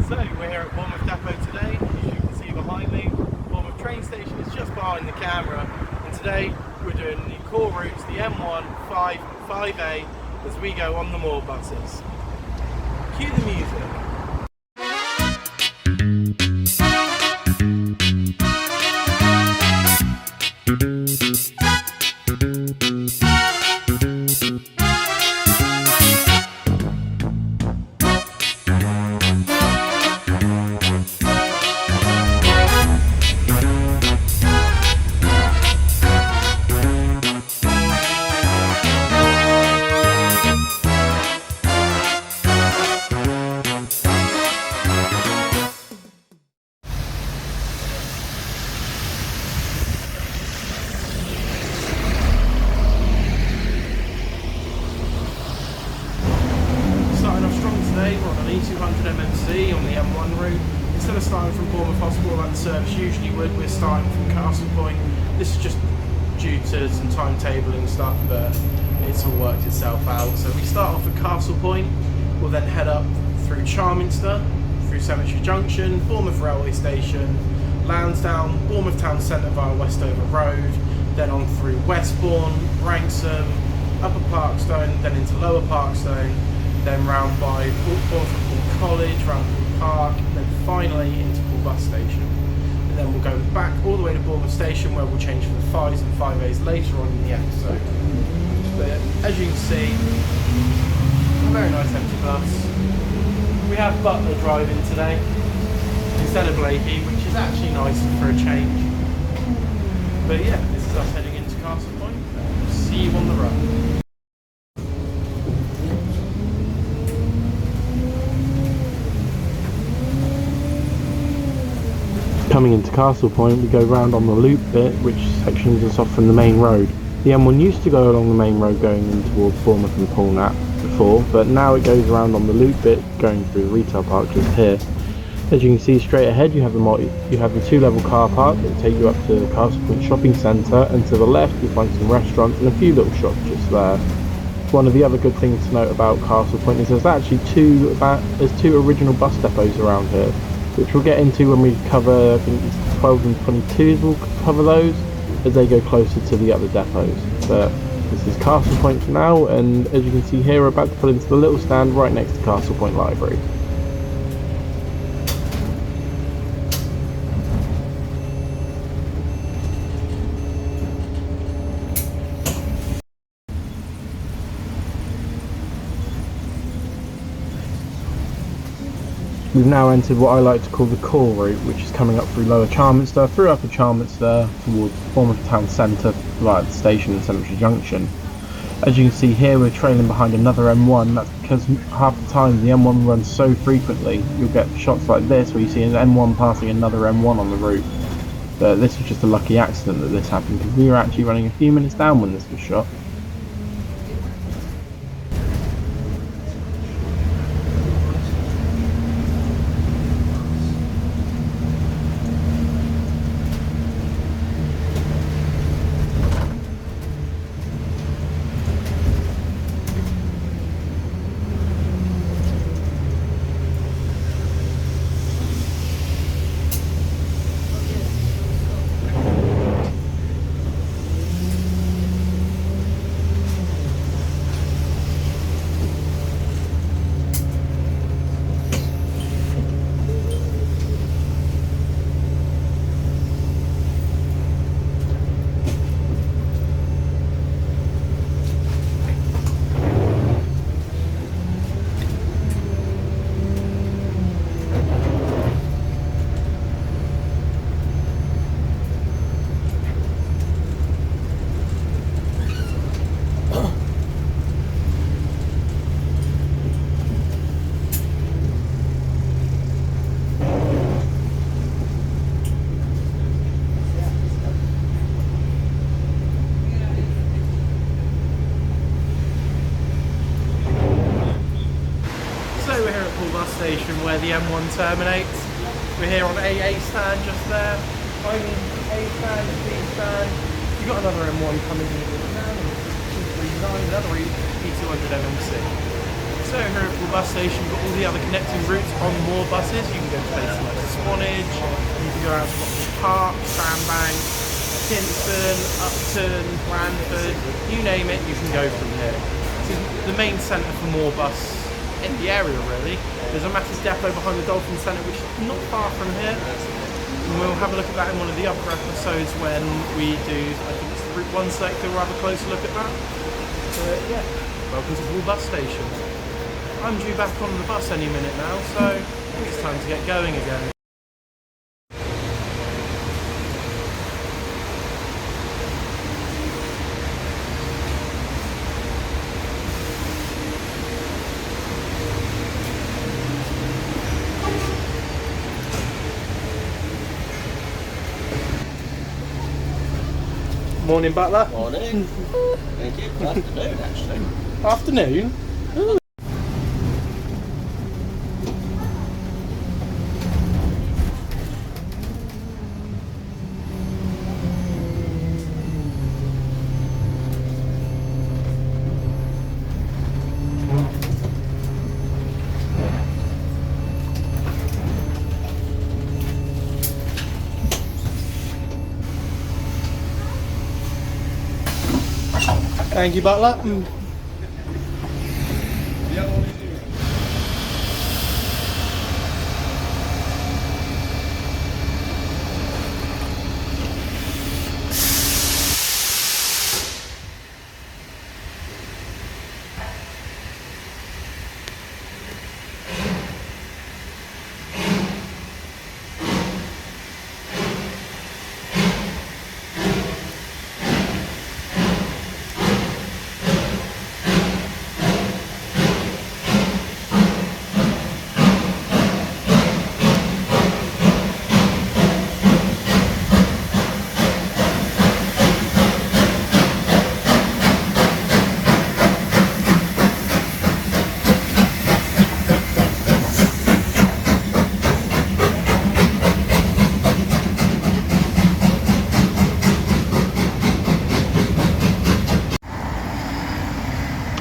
So we're here at Bournemouth Depot today. As you can see behind me, Bournemouth train station is just behind the camera, and today we're doing the core routes, the M1, 5 and 5A, as we go on the more buses. Cue the music. We're on an E200 MMC on the M1 route. Instead of starting from Bournemouth Hospital like the service usually would, we're starting from Castle Point. This is just due to some timetabling stuff, but it's all worked itself out. So we start off at Castle Point, we'll then head up through Charminster, through Cemetery Junction, Bournemouth Railway Station, Lansdowne, Bournemouth Town Centre via Westover Road, then on through Westbourne, Branksome, Upper Parkstone, then into Lower Parkstone, then round by Bournemouth College, round Poole Park, and then finally into Poole Bus Station. And then we'll go back all the way to Bournemouth Station, where we'll change for the 5's and 5a's later on in the episode. But as you can see, a very nice empty bus. We have Butler driving today instead of Blakey, which is actually nicer for a change. But yeah, this is us heading into Castle Point. See you on the road. Coming into Castle Point, we go round on the loop bit, which sections us off from the main road. The M1 used to go along the main road going in towards Bournemouth and Poole before, but now it goes around on the loop bit going through the retail park just here. As you can see straight ahead, you have the two-level car park that will take you up to the Castle Point shopping centre, and to the left you'll find some restaurants and a few little shops just there. One of the other good things to note about Castle Point is there's actually two original bus depots around here, which we'll get into when we cover, I think it's 12 and 22s, we'll cover those as they go closer to the other depots. But this is Castle Point for now, and as you can see here, we're about to pull into the little stand right next to Castle Point Library. We've now entered what I like to call the core route, which is coming up through Lower Charminster, through Upper Charminster, towards Bournemouth Town Centre via the station and Cemetery Junction. As you can see here, we're trailing behind another M1. That's because half the time the M1 runs so frequently, you'll get shots like this where you see an M1 passing another M1 on the route. But this was just a lucky accident that this happened, because we were actually running a few minutes down when this was shot. Station where the M1 terminates. We're here on AA stand just there. I'm A stand, B stand. You've got another M1 coming in now, 239, another E200 MMC. So here at the bus station, you've got all the other connecting routes on more buses. You can go to places like Swanage, you can go out to Watford Park, Sandbank, Kingston, Upton, Blandford, you name it, you can go from here. This is the main centre for more bus in the area really. There's a massive depot behind the Dolphin Centre which is not far from here. And we'll have a look at that in one of the other episodes when we do, I think it's the Route 1 sector, we'll have a closer look at that. But yeah, welcome to Poole bus station. I'm due back on the bus any minute now, so I think it's time to get going again. Morning, Butler. Morning. Thank you. Good afternoon, actually. Afternoon? Ooh. Thank you, Butler.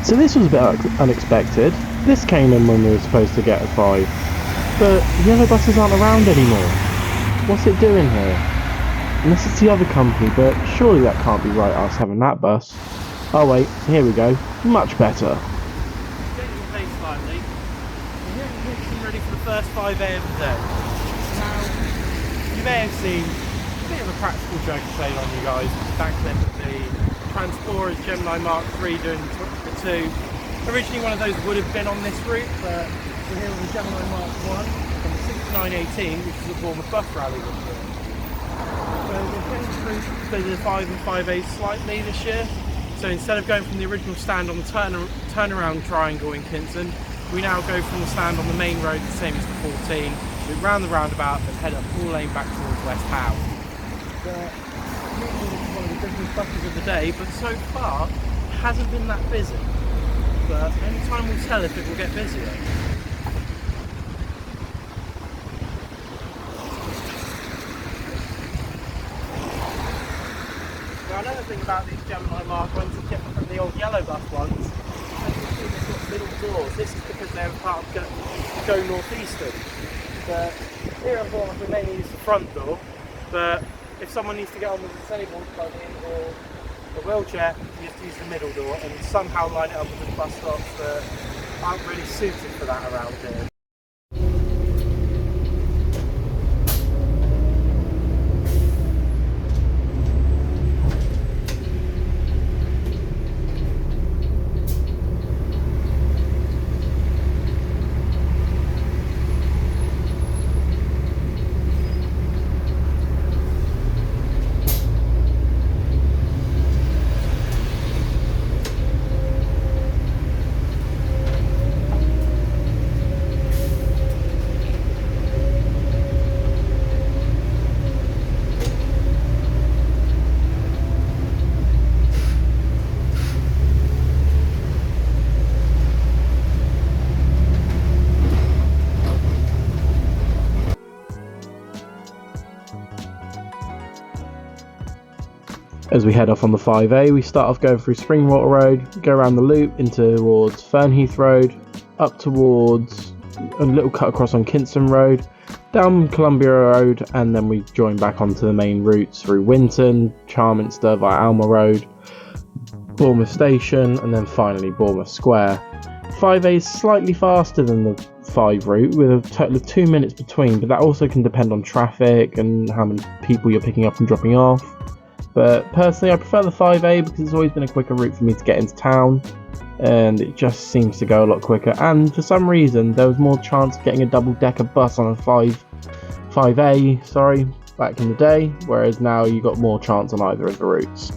So this was a bit unexpected. This came in when we were supposed to get a 5. But yellow buses aren't around anymore. What's it doing here? Unless it's the other company, but surely that can't be right, us having that bus. Oh wait, here we go. Much better. Getting your pace slightly. We're here at Kingston ready for the first 5A of the day. Now, you may have seen a bit of a practical joke played on you guys with that clip of the Transporter's Gemini Mark III doing the 2. Originally one of those would have been on this route, but we're here with the Gemini Mark I from the 6918, which is a Bournemouth bus rally this year. So we're changing through the 5 and 5A slightly this year. So instead of going from the original stand on the turnaround triangle in Kingston, we now go from the stand on the main road, the same as the 14, loop round the roundabout and head up full lane back towards West Howe. One of the busiest buses of the day, but so far it hasn't been that busy. But any time will tell if it will get busier. Now another thing about these Gemini Mark ones is different from the old yellow bus ones. As you can see, they've got middle doors. This is because they're part of Go Northeastern. But here at Bournemouth we mainly use the front door, but if someone needs to get on with a disabled plug-in or a wheelchair, you have to use the middle door and somehow line it up with the bus stops that aren't really suited for that around here. As we head off on the 5A, we start off going through Springwater Road, go around the loop into towards Fernheath Road, up towards a little cut across on Kinston Road, down Columbia Road, and then we join back onto the main routes through Winton, Charminster via Alma Road, Bournemouth Station, and then finally Bournemouth Square. 5A is slightly faster than the 5 route, with a total of 2 minutes between, but that also can depend on traffic and how many people you're picking up and dropping off. But personally, I prefer the 5A because it's always been a quicker route for me to get into town, and it just seems to go a lot quicker. And for some reason, there was more chance of getting a double-decker bus on a 5A, back in the day, whereas now you got more chance on either of the routes.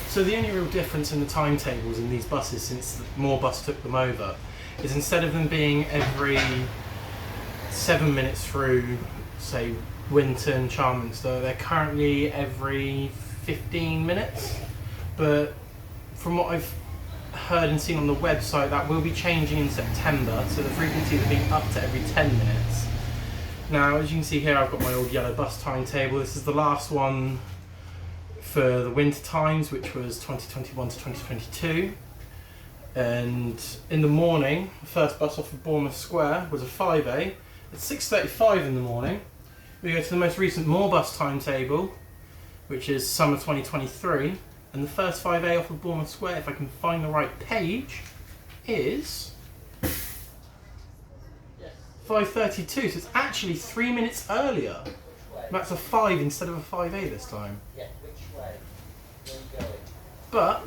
So the only real difference in the timetables in these buses since Moorbus took them over is instead of them being every 7 minutes through, say, Winton, Charminster, they're currently every 15 minutes. But from what I've heard and seen on the website, that will be changing in September, so the frequency will be up to every 10 minutes. Now, as you can see here, I've got my old yellow bus timetable. This is the last one for the winter times, which was 2021 to 2022. And in the morning, the first bus off of Bournemouth Square was a 5A at 6:35 in the morning. We go to the most recent Moorbus timetable, which is summer 2023, and the first 5A off of Bournemouth Square, if I can find the right page, is 5:32, so it's actually 3 minutes earlier. That's a 5 instead of a 5A this time. Yeah, which way? Where are you going? But,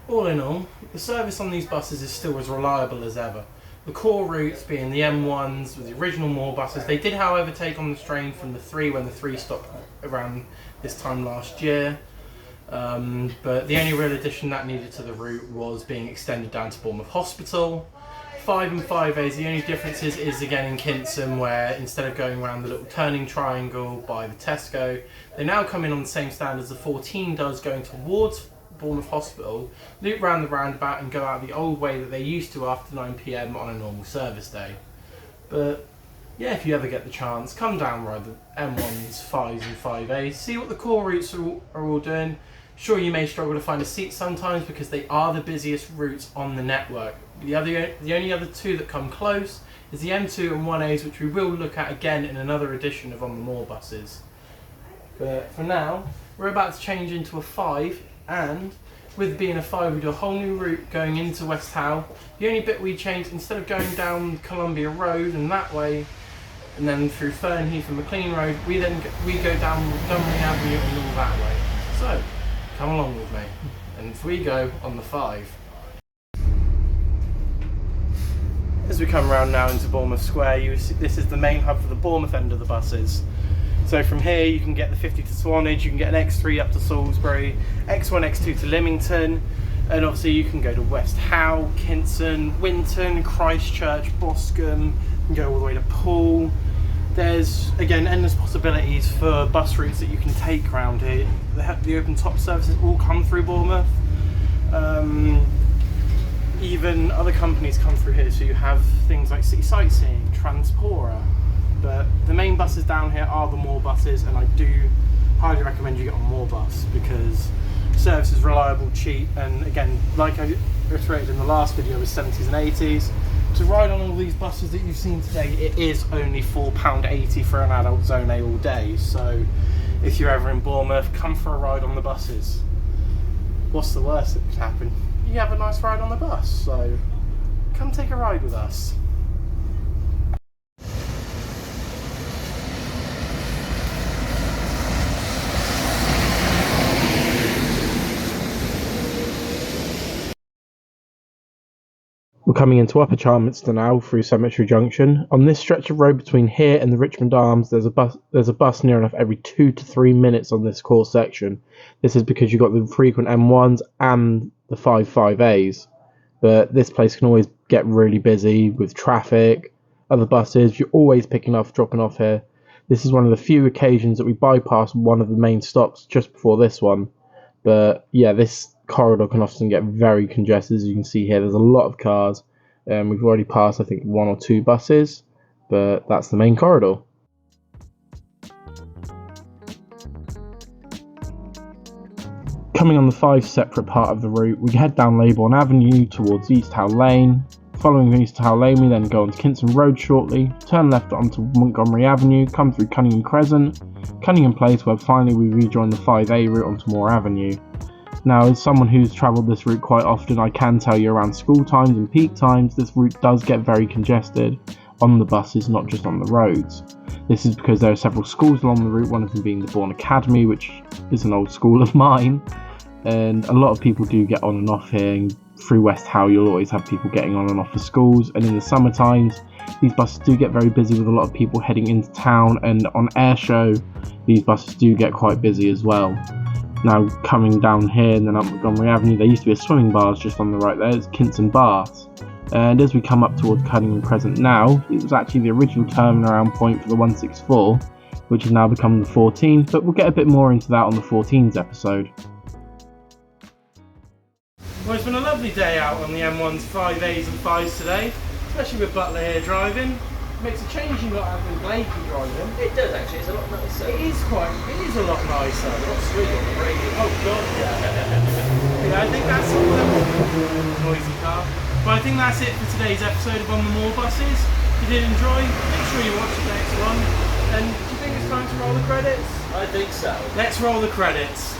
all in all, the service on these buses is still as reliable as ever. The core routes being the M1s with the original Moorbuses. They did, however, take on the strain from the 3 when the 3 stopped around this time last year. But the only real addition that needed to the route was being extended down to Bournemouth Hospital. 5 and 5As, the only difference is again in Kinston, where instead of going around the little turning triangle by the Tesco, they now come in on the same stand as the 14 does, going towards Bournemouth Hospital, loop round the roundabout and go out the old way that they used to after 9 PM on a normal service day. But yeah, if you ever get the chance, come down, ride the M1s, 5s and 5As, see what the core routes are all doing. Sure, you may struggle to find a seat sometimes because they are the busiest routes on the network. The only other two that come close is the M2 and 1As, which we will look at again in another edition of On the Moor buses. But for now, we're about to change into a 5, and with being a 5, we do a whole new route going into West Howe. The only bit we change, instead of going down Columbia Road and that way, and then through Fernheath and McLean Road, we go down Montgomery Avenue and all that way. So, come along with me, and we go on the 5. As we come around now into Bournemouth Square, you see this is the main hub for the Bournemouth end of the buses. So from here you can get the 50 to Swanage, you can get an X3 up to Salisbury, X1, X2 to Lymington, and obviously you can go to West Howe, Kinston, Winton, Christchurch, Boscombe, you can go all the way to Poole. There's, again, endless possibilities for bus routes that you can take around here. The open top services all come through Bournemouth. Even other companies come through here, so you have things like City Sightseeing, Transpora. But the main buses down here are the Moor buses, and I do highly recommend you get on Moorbus because service is reliable, cheap, and again, like I reiterated in the last video with 70s and 80s, to ride on all these buses that you've seen today, it is only £4.80 for an adult Zone A all day. So if you're ever in Bournemouth, come for a ride on the buses. What's the worst that could happen? You have a nice ride on the bus, so come take a ride with us. We're coming into Upper Charminster now through Cemetery Junction. On this stretch of road between here and the Richmond Arms, there's a bus near enough every 2 to 3 minutes on this core section. This is because you've got the frequent M1s and the 5.5As. But this place can always get really busy with traffic, other buses. You're always picking up, dropping off here. This is one of the few occasions that we bypass one of the main stops just before this one. But yeah, this corridor can often get very congested. As you can see here, there's a lot of cars, We've already passed, I think, 1 or 2 buses, but that's the main corridor. Coming on the 5 separate part of the route, we head down Leybourne Avenue towards East Howe Lane. Following East Howe Lane, we then go onto Kinston Road shortly, turn left onto Montgomery Avenue, come through Cunningham Crescent, Cunningham Place, where finally we rejoin the 5A route onto Moore Avenue. Now, as someone who's travelled this route quite often, I can tell you around school times and peak times, this route does get very congested on the buses, not just on the roads. This is because there are several schools along the route, one of them being the Bourne Academy, which is an old school of mine, and a lot of people do get on and off here. And through West Howe, you'll always have people getting on and off of schools, and in the summer times, these buses do get very busy with a lot of people heading into town, and on Airshow, these buses do get quite busy as well. Now, coming down here and then up Montgomery Avenue, there used to be a swimming bars just on the right there, it's Kinston Baths. And as we come up towards Cunningham Crescent now, it was actually the original turnaround point for the 164, which has now become the 14, but we'll get a bit more into that on the 14's episode. Well, it's been a lovely day out on the M1's 5A's and 5's today, especially with Butler here driving. Makes a change you not having Blakey driving. It does actually, it's a lot nicer. It is a lot nicer. A lot sweeter on the radio. Oh god, yeah. I think that's all. Noisy car. But I think that's it for today's episode of On the Moor Buses. If you did enjoy, make sure you watch the next one. And do you think it's time to roll the credits? I think so. Let's roll the credits.